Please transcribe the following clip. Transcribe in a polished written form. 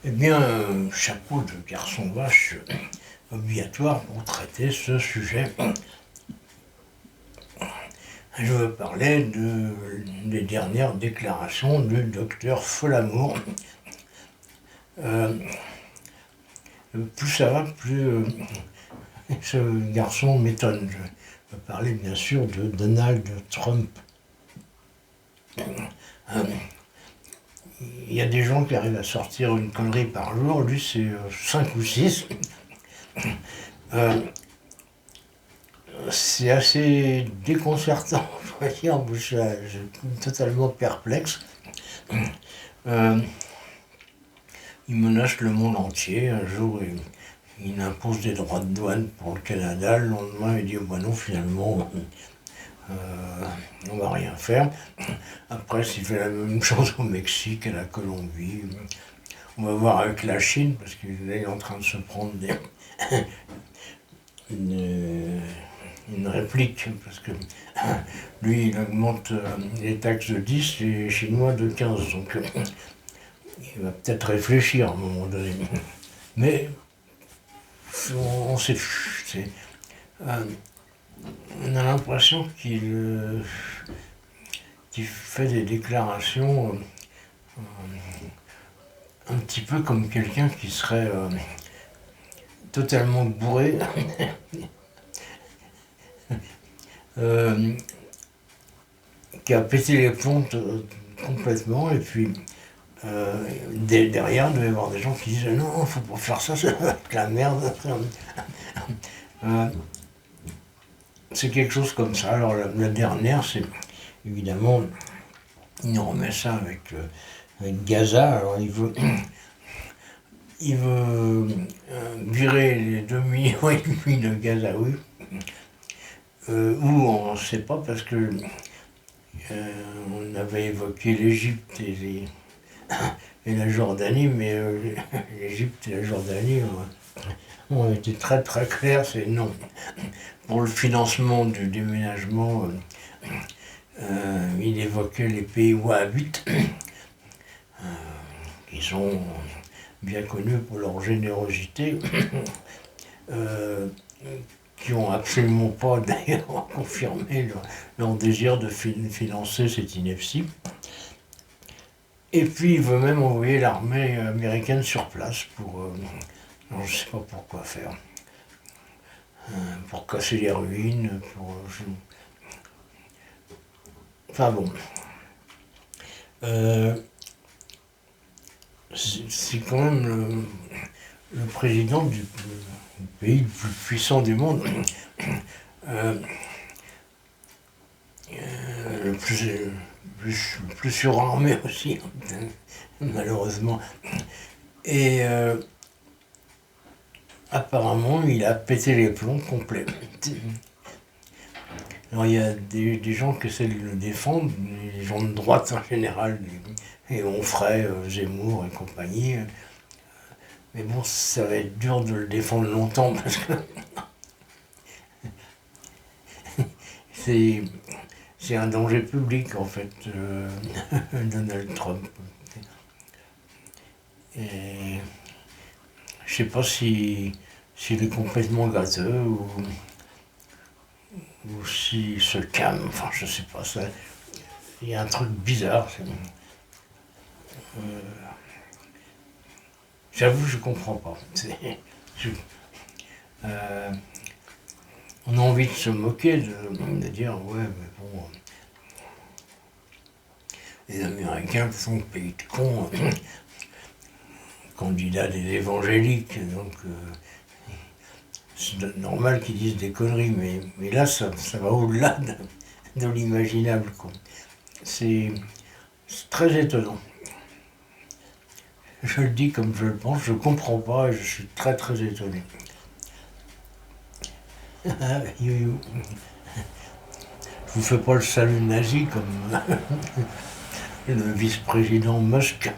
Eh bien, chapeau de garçon vache obligatoire pour traiter ce sujet. Je veux parler des dernières déclarations du docteur Folamour. Plus ça va, plus ce garçon m'étonne. Je veux parler bien sûr de Donald Trump. Il y a des gens qui arrivent à sortir une connerie par jour, lui c'est 5 ou 6. C'est assez déconcertant, je dois dire, je suis totalement perplexe. Il menace le monde entier. Un jour, il impose des droits de douane pour le Canada. Le lendemain, il dit oh, bah non, finalement, on va rien faire. Après, il fait la même chose au Mexique, à la Colombie. On va voir avec la Chine, parce qu'il est en train de se prendre une réplique, parce que lui, il augmente les taxes de 10 et les Chinois de 15. Donc, il va peut-être réfléchir à un moment donné. Mais on sait, on a l'impression qu'il fait des déclarations un petit peu comme quelqu'un qui serait totalement bourré, qui a pété les plombs complètement, et puis derrière, il doit y avoir des gens qui disent non, il ne faut pas faire ça, ça va être la merde. C'est quelque chose comme ça. Alors la dernière, c'est évidemment, il nous remet ça avec Gaza. Alors il veut virer les 2,5 millions de Gazaouis, où on ne sait pas, parce que on avait évoqué l'Égypte et la Jordanie, mais l'Égypte et la Jordanie ont été très très clairs, c'est non. Pour le financement du déménagement, il évoquait les pays wahhabites, qui sont bien connus pour leur générosité, qui n'ont absolument pas d'ailleurs confirmé leur désir de financer cette INEFCI. Et puis il veut même envoyer l'armée américaine sur place pour, je ne sais pas pourquoi faire, pour casser les ruines, enfin bon. C'est quand même le président du pays le plus puissant du monde, le plus surarmé aussi, malheureusement. Et apparemment, il a pété les plombs complets. Alors il y a des gens qui essaient de le défendre, les gens de droite en général, et Onfray, Zemmour et compagnie. Mais bon, ça va être dur de le défendre longtemps, parce que c'est un danger public, en fait, Donald Trump. Et je sais pas s'il est complètement gâteux ou s'il se calme, enfin je sais pas, il y a un truc bizarre. J'avoue, je comprends pas. On a envie de se moquer, de dire ouais, mais bon, les Américains sont pays de cons, candidats des évangéliques, donc c'est normal qu'ils disent des conneries, mais là ça va au-delà de l'imaginable, quoi. C'est très étonnant. Je le dis comme je le pense, je comprends pas et je suis très très étonné. Je vous fais pas le salut nazi comme le vice-président Musk.